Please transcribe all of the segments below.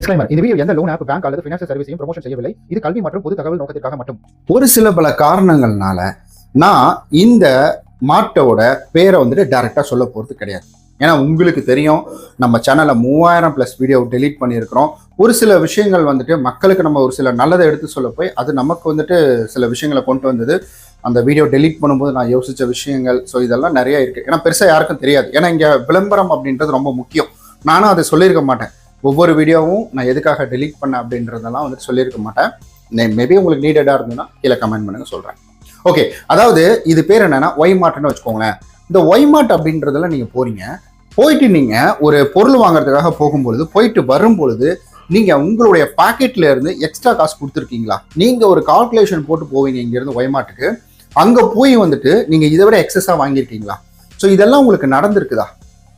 Disclaimer. இந்த video எந்த loan app, bank அல்லது ஃபைனான்சியல் சர்வீஸையும் ப்ரமோஷன் செய்யவில்லை. இது கல்வி மற்றும் பொது தகவல் நோக்கத்திற்காக மட்டும். ஒரு சில பல காரணங்கள்னால நான் இந்த மாட்டோட பேரை வந்துட்டு டைரக்டா சொல்ல போறது கிடையாது. ஏன்னா உங்களுக்கு தெரியும், நம்ம சேனல்ல 3000+ வீடியோ டெலீட் பண்ணியிருக்கிறோம். ஒரு சில விஷயங்கள் வந்துட்டு மக்களுக்கு நம்ம ஒரு சில நல்லதை எடுத்து சொல்ல போய் அது நமக்கு வந்துட்டு சில விஷயங்களை கொண்டு வந்தது. அந்த வீடியோ டெலீட் பண்ணும்போது நான் யோசிச்ச விஷயங்கள், ஸோ இதெல்லாம் நிறைய இருக்கு. ஏன்னா பெருசா யாருக்கும் தெரியாது. ஏன்னா இங்க விளம்பரம் அப்படின்றது ரொம்ப முக்கியம். நானும் அதை சொல்லியிருக்க மாட்டேன். ஒவ்வொரு வீடியோவும் நான் எதுக்காக டெலீட் பண்ணேன் அப்படின்றதெல்லாம் வந்துட்டு சொல்லியிருக்க மாட்டேன். மேபி உங்களுக்கு நீடடாக இருந்ததுன்னா கீழே கமெண்ட் பண்ணுங்க, சொல்கிறேன். ஓகே, அதாவது இது பேர் என்னன்னா ஒய் மார்ட்னு வச்சுக்கோங்களேன். இந்த ஒய் மார்ட் அப்படின்றதுல நீங்கள் போயிட்டு நீங்கள் ஒரு பொருள் வாங்குறதுக்காக போகும்பொழுது, போயிட்டு வரும்பொழுது நீங்கள் உங்களுடைய பாக்கெட்ல இருந்து எக்ஸ்ட்ரா காசு கொடுத்துருக்கீங்களா? நீங்கள் ஒரு கால்குலேஷன் போட்டு போவீங்க இங்கேருந்து ஒய் மார்ட்டுக்கு. அங்கே போய் வந்துட்டு நீங்கள் இதை விட எக்ஸஸாக வாங்கியிருக்கீங்களா? ஸோ இதெல்லாம் உங்களுக்கு நடந்திருக்குதா?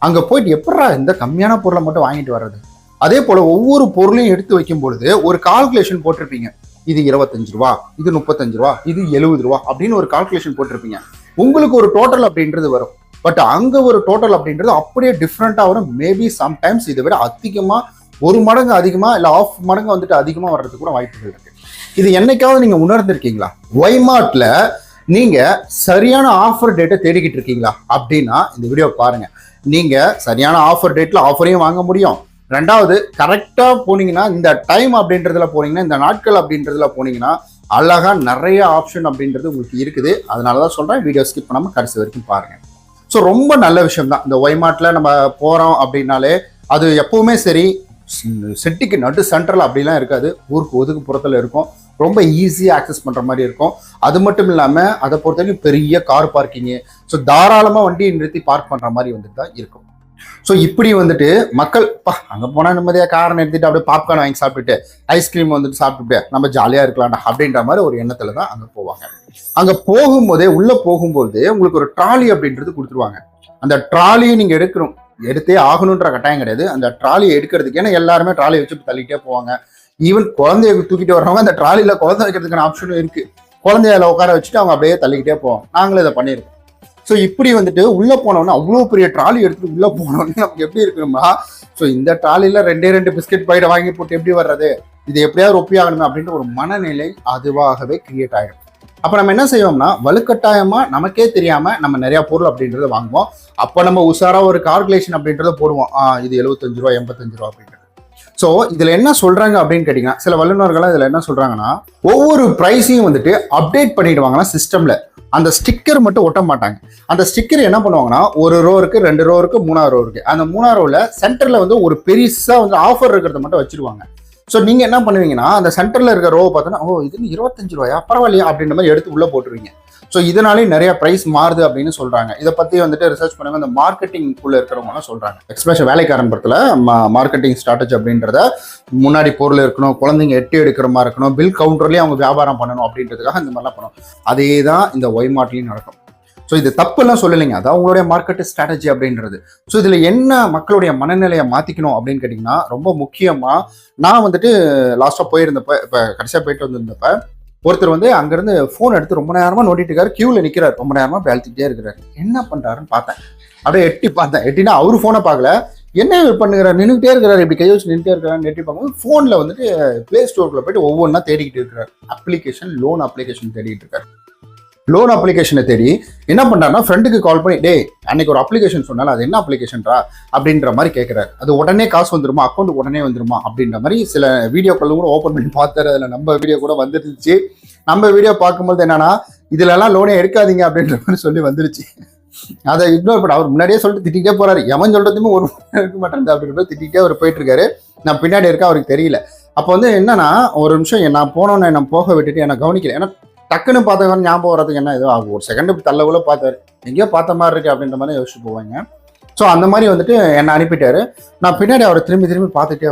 அங்கே போயிட்டு எப்படா இந்த கம்மியான பொருளை மட்டும் வாங்கிட்டு வர்றது? அதே போல ஒவ்வொரு பொருளையும் எடுத்து வைக்கும் பொழுது ஒரு கால்குலேஷன் போட்டிருப்பீங்க. இது 25 ரூபா, இது 35 ரூபா, இது 70 ரூபா அப்படின்னு ஒரு கால்குலேஷன் போட்டிருப்பீங்க. உங்களுக்கு ஒரு டோட்டல் அப்படின்றது வரும். பட் அங்க ஒரு டோட்டல் அப்படின்றது அப்படியே டிஃப்ரெண்டா வரும். மேபி சம்டைம்ஸ் இதை விட அதிகமா, 1 மடங்கு அதிகமா இல்ல 1/2 மடங்கு வந்துட்டு அதிகமா வர்றதுக்கு கூட வாய்ப்புகள் இருக்கு. இது என்னைக்காவது நீங்க உணர்ந்திருக்கீங்களா? ஒய்மார்ட்ல நீங்க சரியான ஆஃபர் டேட்டை தேடிக்கிட்டு இருக்கீங்களா அப்படின்னா இந்த வீடியோ பாருங்க. நீங்க சரியான ஆஃபர் டேட்ல ஆஃபரையும் வாங்க முடியும். ரெண்டாவது, கரெக்டா போனீங்கன்னா, இந்த டைம் அப்படின்றதுல போனீங்கன்னா, இந்த நாட்கள் அப்படின்றதுல போனீங்கன்னா அழகா நிறைய ஆப்ஷன் அப்படின்றது உங்களுக்கு இருக்குது. அதனாலதான் சொல்றேன், வீடியோ ஸ்கிப் பண்ணாம கடைசி வரைக்கும் பாருங்க. ஸோ ரொம்ப நல்ல விஷயம் தான். இந்த ஒய்மார்ட்ல நம்ம போறோம் அப்படின்னாலே அது எப்பவுமே சரி, சிட்டிக்கு நடு சென்ட்ரல் அப்படிலாம் இருக்காது. ஊருக்கு ஒதுக்குப்புறத்துல இருக்கும். ரொம்ப ஈஸியாக ஆக்சஸ் பண்ணுற மாதிரி இருக்கும். அது மட்டும் இல்லாமல் அதை பொறுத்தவரைக்கும் பெரிய கார் பார்க்கிங்கு, ஸோ தாராளமாக வண்டியை நிறுத்தி பார்க் பண்ணுற மாதிரி வந்துட்டு தான் இருக்கும். ஸோ இப்படி வந்துட்டு மக்கள் அங்கே போனால் நிம்மதியாக காரை நிறுத்திட்டு அப்படியே பாப்கார்ன் வாங்கி சாப்பிட்டுட்டு ஐஸ்கிரீம் வந்துட்டு சாப்பிட்டுட்டு நம்ம ஜாலியாக இருக்கலாம்டா அப்படின்ற மாதிரி ஒரு எண்ணத்தில் தான் அங்கே போவாங்க. அங்கே போகும்போதே உள்ளே போகும்போது உங்களுக்கு ஒரு ட்ராலி அப்படின்றது கொடுத்துருவாங்க. அந்த ட்ராலியை நீங்கள் எடுத்தே ஆகணுன்ற கட்டாயம் கிடையாது. அந்த ட்ராலியை எடுக்கிறதுக்கு, ஏன்னா எல்லாருமே ட்ராலியை வச்சு தள்ளிட்டே போவாங்க. ஈவன் குழந்தைய தூக்கிட்டு வர்றவங்க அந்த ட்ராலியில் குழந்தை வைக்கிறதுக்கான ஆப்ஷனும் இருக்கு. குழந்தையில உட்கார வச்சுட்டு அவங்க அப்படியே தள்ளிக்கிட்டே போவாங்க. நாங்களும் இதை பண்ணியிருக்கோம். ஸோ இப்படி வந்துட்டு உள்ளே போனோன்னா, அவ்வளோ பெரிய ட்ராலி எடுத்துட்டு உள்ளே போனோன்னு நமக்கு எப்படி இருக்குமா, ஸோ இந்த ட்ராலியில் 2 பிஸ்கெட் பாக்கெட் வாங்கி போட்டு எப்படி வர்றது, இது எப்படியாவது ஒப்பி ஆகணுமே அப்படின்ற ஒரு மனநிலை அதுவாகவே கிரியேட் ஆகிடும். அப்போ நம்ம என்ன செய்வோம்னா, வலுக்கட்டாயமாக நமக்கே தெரியாமல் நம்ம நிறையா பொருள் அப்படின்றத வாங்குவோம். அப்போ நம்ம உஷாராக ஒரு கால்குலேஷன் அப்படின்றத போடுவோம். இது 75 ரூபா 85 ரூபா அப்படின்றது. ஸோ இதில் என்ன சொல்கிறாங்க அப்படின்னு கேட்டிங்கன்னா, சில வல்லுநர்கள்லாம் இதில் என்ன சொல்கிறாங்கன்னா, ஒவ்வொரு ப்ரைஸையும் வந்துட்டு அப்டேட் பண்ணிடுவாங்கன்னா சிஸ்டமில். அந்த ஸ்டிக்கர் மட்டும் ஒட்ட மாட்டாங்க. அந்த ஸ்டிக்கர் என்ன பண்ணுவாங்கன்னா, 1 ரோ இருக்கு, 2 ரோ இருக்கு, 3 ரோ இருக்கு. அந்த 3 ரோல சென்டர்ல வந்து ஒரு பெருசா வந்து ஆஃபர் இருக்கிறத மட்டும் வச்சிருவாங்க. ஸோ நீங்க என்ன பண்ணுவீங்கன்னா, அந்த சென்டர்ல இருக்க ரோவை பார்த்தோன்னா, ஓ இது 25 ரூபாயா, பரவாயில்லையா அப்படின்ற மாதிரி எடுத்து உள்ள போட்டுருவீங்க. ஸோ இதனாலே நிறைய ப்ரைஸ் மாறுது அப்படின்னு சொல்றாங்க. இதை பத்தி வந்துட்டு ரிசர்ச் பண்ணுங்க. இந்த மார்க்கெட்டிங் குள்ள இருக்கிறவங்க சொல்றாங்க. எக்ஸ்பிரஷன் வேலைக்காரன் படத்துல மார்க்கெட்டிங் ஸ்ட்ராட்டஜி அப்படின்றத, முன்னாடி பொருள் இருக்கணும், குழந்தைங்க எட்டி எடுக்கிற மாதிரி இருக்கணும், பில் கவுண்டர்லயே அவங்க வியாபாரம் பண்ணணும் அப்படின்றதுக்காக இந்த மாதிரிலாம் பண்ணணும். அதே தான் இந்த ஒய்மார்ட்லையும் நடக்கும். ஸோ இது தப்புலாம் சொல்லலைங்க, அதான் உங்களுடைய மார்க்கெட் ஸ்ட்ராட்டஜி அப்படின்றது. ஸோ இதுல என்ன மக்களுடைய மனநிலையை மாத்திக்கணும் அப்படின்னு கேட்டீங்கன்னா, ரொம்ப முக்கியமா நான் வந்துட்டு லாஸ்டா போயிருந்தப்ப, இப்ப கடைசியா போயிட்டு வந்திருந்தப்ப ஒருத்தர் வந்து அங்கிருந்து போன் எடுத்து ரொம்ப நேரமா நோண்டிட்டு இருக்காரு. கியூல நிக்கிறாரு, ரொம்ப நேரமா பேழ்த்திட்டே இருக்கிறாரு. என்ன பண்றாருன்னு பார்த்தேன். அப்படியே எட்டி பார்த்தேன். எட்டினா அவரு போனை பார்க்கல, என்ன பண்ணுகிறார், நின்றுட்டே இருக்கிறாரு, இப்படி கை வச்சு நின்றுட்டே இருக்கிறாரு. எட்டி பார்க்கும்போது போன்ல வந்துட்டு பிளே ஸ்டோருக்குள்ள போயிட்டு ஒவ்வொன்றா தேடிக்கிட்டு இருக்கிறார். அப்ளிகேஷன், லோன் அப்ளிகேஷன் தேடிட்டு இருக்காரு. லோன் அப்ளிகேஷனை தேடி என்ன பண்றாருன்னா, ஃப்ரெண்டுக்கு கால் பண்ணி, டே அன்னைக்கு ஒரு அப்ளிகேஷன் சொன்னாலும் அது என்ன அப்ளிகேஷன்ரா அப்படின்ற மாதிரி கேட்கிறாரு. அது உடனே காசு வந்துருமா, அக்கௌண்ட் உடனே வந்துருமா அப்படின்ற மாதிரி சில வீடியோக்கள் கூட ஓப்பன் பண்ணி பார்த்தாரு. அதில் நம்ம வீடியோ கூட வந்துருச்சு. நம்ம வீடியோ பார்க்கும்போது என்னன்னா, இதுல எல்லாம் லோனே எடுக்காதீங்க அப்படின்ற மாதிரி சொல்லி வந்துருச்சு. அதை இக்னோர் பண்ண அவர் முன்னாடியே சொல்லிட்டு திட்டிகிட்டே போறாரு. எவன் சொல்றதுமே ஒரு இருக்க மாட்டேன் அப்படின்ற மாதிரி திட்டிகிட்டே அவர் போயிட்டு இருக்காரு. நான் பின்னாடி இருக்கேன், அவருக்கு தெரியல. அப்போ வந்து என்னன்னா, ஒரு நிமிஷம் நான் போனோன்னு நான் போக விட்டுட்டு என்னை கவனிக்கல. ஏன்னா டக்குன்னு பார்த்தவங்க ஞாபகம் வர்றதுக்கு என்ன ஏதோ ஆகும், ஒரு செகண்ட் தள்ளவுல பார்த்தாரு, எங்கேயோ பார்த்த மாதிரி இருக்கு அப்படின்ற மாதிரி யோசிச்சு போவாங்க. ஸோ அந்த மாதிரி வந்துட்டு என்னை அனுப்பிட்டாரு. நான் பின்னாடி அவரை திரும்பி பார்த்துட்டே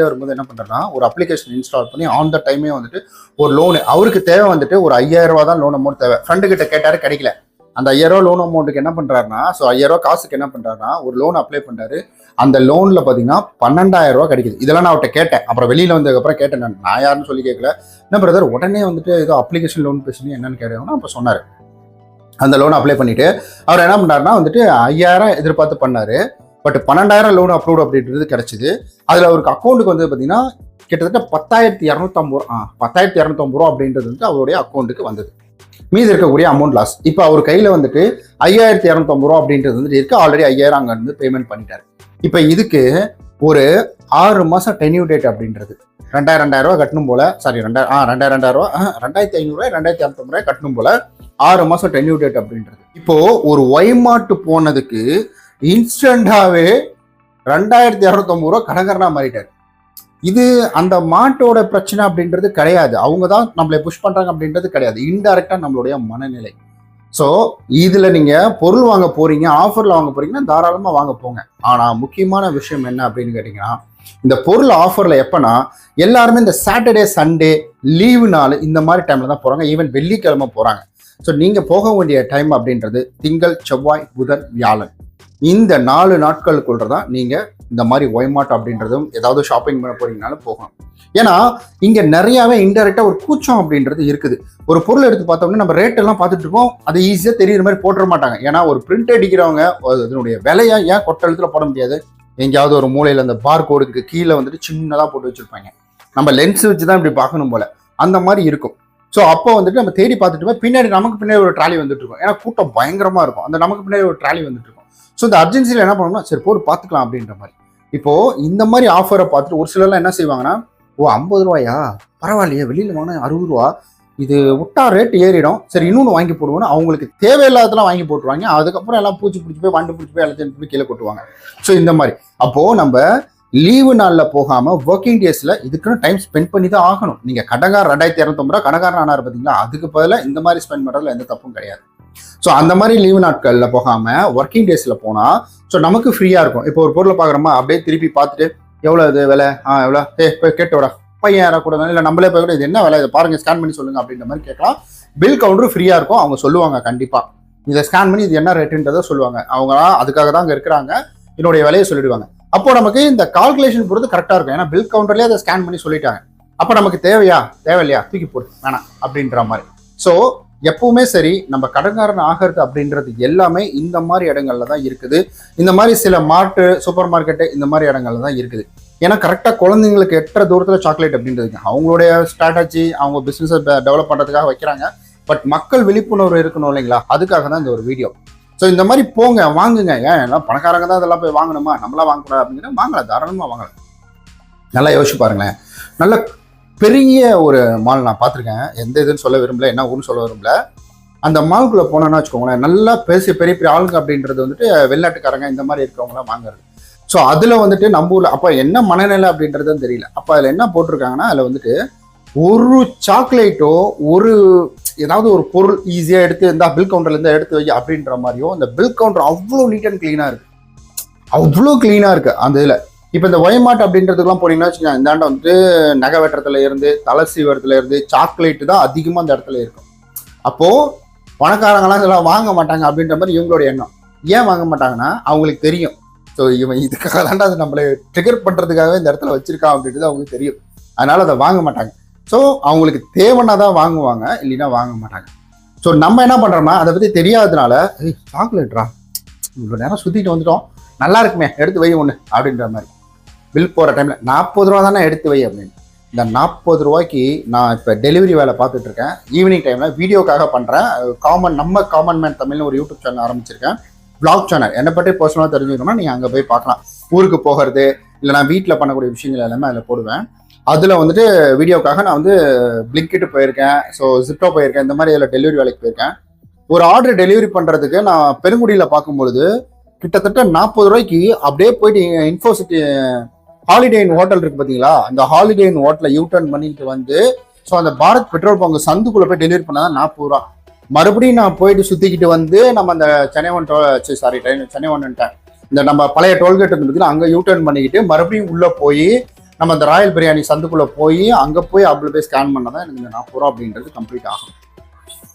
வரும்போது என்ன பண்ணுறேன்னா, ஒரு அப்ளிகேஷன் இன்ஸ்டால் பண்ணி ஆன் த டைமே வந்துட்டு ஒரு லோனு, அவருக்கு தேவை வந்துட்டு ஒரு 5000 ரூபா தான் லோன் அமௌண்ட் தேவை. ஃப்ரெண்டு கிட்ட கேட்டாரு, கிடைக்கல. அந்த 5000 ரூபா லோன் அமௌண்ட்டுக்கு என்ன பண்றாருன்னா, ஸோ 5000 ரூபா காசுக்கு என்ன பண்றாருன்னா, ஒரு லோன் அப்ளை பண்றாரு. அந்த லோன்ல பாத்தீங்கன்னா 12000 ரூபா கிடைக்குது. இதெல்லாம் நான் அவர்கிட்ட கேட்டேன். அப்புறம் வெளியில வந்ததுக்கப்புறம் கேட்டேன், நான் யாருன்னு சொல்லி கேட்கல. என்ன பிரதர், உடனே வந்துட்டு ஏதோ அப்ளிகேஷன் லோன் பேசுனீங்க என்னன்னு கேட்டோம்னா, அப்போ சொன்னாரு. அந்த லோன் அப்ளை பண்ணிட்டு அவர் என்ன பண்ணாருன்னா வந்துட்டு 5000 எதிர்பார்த்து பண்ணாரு. பட் 12,000 லோன் அப்ரூவ்டு அப்படின்றது கிடைச்சிது. அதில் அவருக்கு அக்கௌண்ட்டுக்கு வந்து பார்த்தீங்கன்னா கிட்டத்தட்ட 10,250 ரூபா 10,250 ரூபா அப்படின்றது வந்து அவருடைய அக்கௌண்ட்டுக்கு வந்தது. மீதி இருக்கக்கூடிய அமௌண்ட் லாஸ். இப்போ அவர் கையில் வந்துட்டு 5,250 ரூபா அப்படின்றது வந்துட்டு இருக்கு. ஆல்ரெடி 5,000 அங்கே இருந்து பேமெண்ட் பண்ணிட்டாரு. இப்போ இதுக்கு ஒரு 6 மாதம் டென்யூ டேட் அப்படின்றது 2,000 ரூபா கட்டணும் போல. சாரி 2,000 ரூபா 2,500 ரூபாய் 2,250 ரூபாய் கட்டணும் போல. 6 மாதம் டென்யூ டேட் அப்படின்றது. இப்போ ஒரு ஒய்மார்ட் போனதுக்கு இன்ஸ்டன்டாவே 2,250 ரூபா கடங்கரனா மாறிட்டாரு. இது அந்த மாட்டோட பிரச்சனை அப்படின்றது கிடையாது. அவங்க தான் நம்மளை புஷ் பண்றாங்க அப்படின்றது கிடையாது. இன்டைரக்டா நம்மளுடைய மனநிலை. ஸோ இதுல நீங்க பொருள் வாங்க போறீங்க, ஆஃபர்ல வாங்க போறீங்கன்னா தாராளமா வாங்க போங்க. ஆனா முக்கியமான விஷயம் என்ன அப்படின்னு கேட்டீங்கன்னா, இந்த பொருள் ஆஃபர்ல எப்பனா எல்லாருமே இந்த சாட்டர்டே சண்டே லீவு நாள் இந்த மாதிரி டைம்ல தான் போறாங்க. ஈவன் வெள்ளிக்கிழமை போறாங்க. ஸோ நீங்க போக வேண்டிய டைம் அப்படின்றது திங்கள், செவ்வாய், புதன், வியாழன். இந்த 4 நாட்களுக்குள்ளதான் நீங்க இந்த மாதிரி ஒய்மார்ட் அப்படின்றதும் ஏதாவது ஷாப்பிங் பண்ண போறீங்கனாலும் போகணும். ஏன்னா இங்க நிறையவே இன்டெரக்டா ஒரு கூச்சம் அப்படின்றது இருக்குது. ஒரு பொருள் எடுத்து பார்த்தோம்னா நம்ம ரேட் எல்லாம் பார்த்துட்டு இருப்போம், அது ஈஸியா தெரியுற மாதிரி போட்டுற மாட்டாங்க. ஏன்னா ஒரு பிரிண்ட் அடிக்கிறவங்க அதனுடைய விலையை ஏன் கொட்டழுத்துல போட முடியாது? எங்கேயாவது ஒரு மூலையில அந்த பார் கோடுக்கு கீழே வந்துட்டு சின்னதா போட்டு வச்சிருப்பாங்க. நம்ம லென்ஸ் வச்சு தான் இப்படி பார்க்கணும் போல அந்த மாதிரி இருக்கும். ஸோ அப்போ வந்துட்டு நம்ம தேடி பார்த்துட்டு பின்னாடி நமக்கு பின்னாடி ஒரு ட்ராலி வந்துட்டு இருக்கும். ஏன்னா கூட்டம் பயங்கரமா இருக்கும். அந்த நமக்கு பின்னாடி ஒரு ட்ராலி வந்துட்டு இருக்கும். ஸோ இந்த அர்ஜென்சியில் என்ன பண்ணணும்னா சரி போட்டு பார்த்துக்கலாம் அப்படின்ற மாதிரி. இப்போ இந்த மாதிரி ஆஃபரை பார்த்துட்டு ஒரு சிலர்லாம் என்ன செய்வாங்கன்னா, ஓ 50 ரூபாயா பரவாயில்லையே, வெளியில வாங்கினா 60 ரூபா, இது விட்டா ரேட் ஏறிடும், சரி இன்னொன்று வாங்கி போடுவோம்னு அவங்களுக்கு தேவையில்லாததெல்லாம் வாங்கி போட்டுருவாங்க. அதுக்கப்புறம் எல்லாம் பூச்சி பிடிச்சி போய் வண்டு பிடிச்சி போய் எல்லாத்தையும் போய் கீழே கொட்டுவாங்க. ஸோ இந்த மாதிரி அப்போ நம்ம லீவு நாளில் போகாம ஒர்க்கிங் டேஸ்ல இதுக்குன்னு டைம் ஸ்பெண்ட் பண்ணி தான் ஆகணும். நீங்க கடங்கார் 2,250 ரூபா கடங்காரன் ஆனார் பார்த்தீங்களா, அதுக்கு பதிலாக இந்த மாதிரி ஸ்பெண்ட் பண்ணுறதுல எந்த தப்பும் கிடையாது. ஸோ அந்த மாதிரி லீவு நாட்களில் போகாம ஒர்க்கிங் டேஸ்ல போனா ஸோ நமக்கு ஃப்ரீயா இருக்கும். இப்போ ஒரு பொருளை பார்க்குறோமா, அப்படியே திருப்பி பார்த்துட்டு எவ்வளோ இது விலை, எவ்வளோ போய் கேட்டோட பையன் யாரா கூட இல்லை நம்மளே போய் கூட இது என்ன விலை, இதை பாருங்க ஸ்கேன் பண்ணி சொல்லுங்க அப்படின்ற மாதிரி கேட்கலாம். பில் கவுண்டரும் ஃப்ரீயா இருக்கும். அவங்க சொல்லுவாங்க கண்டிப்பா இதை ஸ்கேன் பண்ணி இது என்ன ரேட்டுன்றதை சொல்லுவாங்க. அவங்க அதுக்காக தான் அங்கே இருக்கிறாங்க, என்னுடைய விலையை சொல்லிடுவாங்க. அப்போ நமக்கு இந்த கால்குலேஷன் பொறுத்து கரெக்டாக இருக்கும். ஏன்னா பில் கவுண்டர்லேயே அதை ஸ்கேன் பண்ணி சொல்லிட்டாங்க. அப்போ நமக்கு தேவையில்லையா தூக்கி போடு வேணாம் அப்படின்ற மாதிரி. ஸோ எப்பவுமே சரி நம்ம கடன்காரன் ஆகிறது அப்படின்றது எல்லாமே இந்த மாதிரி இடங்கள்ல தான் இருக்குது. இந்த மாதிரி சில மார்ட்டு, சூப்பர் மார்க்கெட்டு இந்த மாதிரி இடங்கள்ல தான் இருக்குது. ஏன்னா கரெக்டாக குழந்தைங்களுக்கு எட்டரை தூரத்தில் சாக்லேட் அப்படின்றது அவங்களுடைய ஸ்ட்ராட்டஜி, அவங்க பிஸ்னஸை டெவலப் பண்ணுறதுக்காக வைக்கிறாங்க. பட் மக்கள் விழிப்புணர்வு இருக்கணும் இல்லைங்களா, அதுக்காக தான் இந்த ஒரு வீடியோ. ஸோ இந்த மாதிரி போங்க, வாங்குங்க. ஏன் எல்லாம் பணக்காரங்க தான் இதெல்லாம் போய் வாங்கணுமா, நம்மளாம் வாங்கக்கூடாது அப்படிங்கிற வாங்கலாம், தாராளமாக வாங்கலாம். நல்லா யோசிச்சு பாருங்களேன். நல்ல பெரிய ஒரு மால் நான் பார்த்துருக்கேன். எந்த இதுன்னு சொல்ல விரும்பல, என்ன ஊர்னு சொல்ல விரும்பல. அந்த மால்குள்ளே போனோன்னா வச்சுக்கோங்களேன், நல்லா பெரிய பெரிய ஆளுங்க அப்படின்றது வந்துட்டு வெளிநாட்டுக்காரங்க இந்த மாதிரி இருக்கிறவங்களாம் வாங்குறது. ஸோ அதில் வந்துட்டு நம்ம ஊரில் அப்போ என்ன மனநிலை அப்படின்றதும் தெரியல. அப்போ அதில் என்ன போட்டிருக்காங்கன்னா, அதில் வந்துட்டு ஒரு சாக்லேட்டோ ஒரு ஏதாவது ஒரு பொருள் ஈஸியாக எடுத்து இந்த பில் கவுண்டர்லேருந்து எடுத்து வை அப்படின்ற மாதிரியோ, அந்த பில் கவுண்டர் அவ்வளோ நீட் அண்ட் க்ளீனாக இருக்குது, அவ்வளோ க்ளீனாக இருக்குது அந்த இதில். இப்போ இந்த ஒய்மார்ட் அப்படின்றதுக்குலாம் போனீங்கன்னா வச்சுக்கோங்க, இந்தாண்ட வந்துட்டு நகை வெட்டுறதுல இருந்து தலை சீவரத்துல இருந்து சாக்லேட்டு தான் அதிகமாக அந்த இடத்துல இருக்கும். அப்போது பணக்காரங்களாம் இதெல்லாம் வாங்க மாட்டாங்க அப்படின்ற மாதிரி இவங்களோட எண்ணம். ஏன் வாங்க மாட்டாங்கன்னா அவங்களுக்கு தெரியும், ஸோ இவன் இதுக்காக தாண்டா அது நம்மளை ட்ரிகர் பண்ணுறதுக்காகவே இந்த இடத்துல வச்சிருக்கான் அப்படின்றது அவங்களுக்கு தெரியும். அதனால அதை வாங்க மாட்டாங்க. ஸோ அவங்களுக்கு தேவைன்னா தான் வாங்குவாங்க, இல்லைன்னா வாங்க மாட்டாங்க. ஸோ நம்ம என்ன பண்ணுறோம்னா அதை பற்றி தெரியாததுனால சாக்லேட்ரா இவ்வளோ நேரம் சுற்றிட்டு வந்துட்டோம், நல்லா இருக்குமே எடுத்து வை ஒன்று அப்படின்ற மாதிரி. பில் போகிற டைமில் 40 ரூபா தானே எடுத்து வை அப்படின்னு. இந்த 40 ரூபாய்க்கு நான் இப்போ டெலிவரி வேலை பார்த்துட்டு இருக்கேன். ஈவினிங் டைமில் வீடியோக்காக பண்ணுறேன். நம்ம காமன் மேன் தமிழ்னு ஒரு யூடியூப் சேனல் ஆரம்பிச்சிருக்கேன், வ்ளாக் சேனல். என்னை பற்றி பர்சனலாக தெரிஞ்சுக்கணும்னா நீங்கள் அங்கே போய் பார்க்கலாம். ஊருக்கு போகிறது இல்லை நான் வீட்டில் பண்ணக்கூடிய விஷயங்கள் எல்லாமே அதில் போடுவேன். அதில் வந்துட்டு வீடியோக்காக நான் வந்து பிளிங்கிட்டு போயிருக்கேன், ஸோ ஜிப்டோ போயிருக்கேன், இந்த மாதிரி அதில் டெலிவரி வேலைக்கு போயிருக்கேன். ஒரு ஆர்டர் டெலிவரி பண்ணுறதுக்கு நான் பெருங்குடியில் பார்க்கும்பொழுது கிட்டத்தட்ட 40 ரூபாய்க்கு அப்படியே போயிட்டு இன்ஃபோசிட்டி ஹாலிடே இன் ஹோட்டல் இருக்கு பார்த்தீங்களா, அந்த ஹாலிடே இன் ஹோட்டலை யூடர்ன் பண்ணிட்டு வந்து ஸோ அந்த பாரத் பெட்ரோல் பங்க் சந்துக்குள்ளே போய் டெலிவரி பண்ணால் தான் 40 ரூபா. மறுபடியும் நான் போயிட்டு சுற்றிக்கிட்டு வந்து நம்ம அந்த சென்னை ஒன்னுட்டேன் இந்த நம்ம பழைய டோல்கேட் இருந்து அங்கே யூடர்ன் பண்ணிக்கிட்டு மறுபடியும் உள்ளே போய் நம்ம அந்த ராயல் பிரியாணி சந்துக்குள்ளே போய் அங்கே போய் அப்படி போய் ஸ்கேன் பண்ணால் தான் எனக்கு இந்த 40 ரூபா அப்படின்றது கம்ப்ளீட் ஆகும்.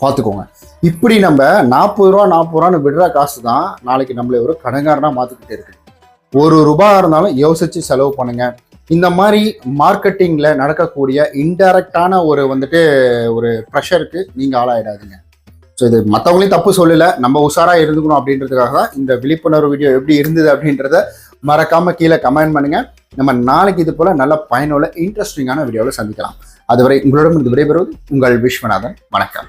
பார்த்துக்கோங்க. இப்படி நம்ம 40 ரூபான்னு விடுற காசு தான் நாளைக்கு நம்மளை ஒரு கடன்காரனா மாற்றிக்கிட்டே இருக்கு. ₹1 இருந்தாலும் யோசிச்சு செலவு பண்ணுங்க. இந்த மாதிரி மார்க்கெட்டிங்ல நடக்கக்கூடிய இன்டைரக்டான ஒரு வந்துட்டு ஒரு ப்ரெஷருக்கு நீங்க ஆளாயிடாதீங்க. ஸோ இது மற்றவங்களையும் தப்பு சொல்லலை, நம்ம உஷாராக இருந்துக்கணும் அப்படின்றதுக்காக தான் இந்த விழிப்புணர்வு வீடியோ எப்படி இருந்தது அப்படின்றத மறக்காம கீழே கமெண்ட் பண்ணுங்க. நம்ம நாளைக்கு இது போல நல்ல பயனுள்ள இன்ட்ரெஸ்டிங்கான வீடியோவில் சந்திக்கலாம். அதுவரை உங்களிடம் விடைபெறுவது உங்கள் விஸ்வநாதன். வணக்கம்.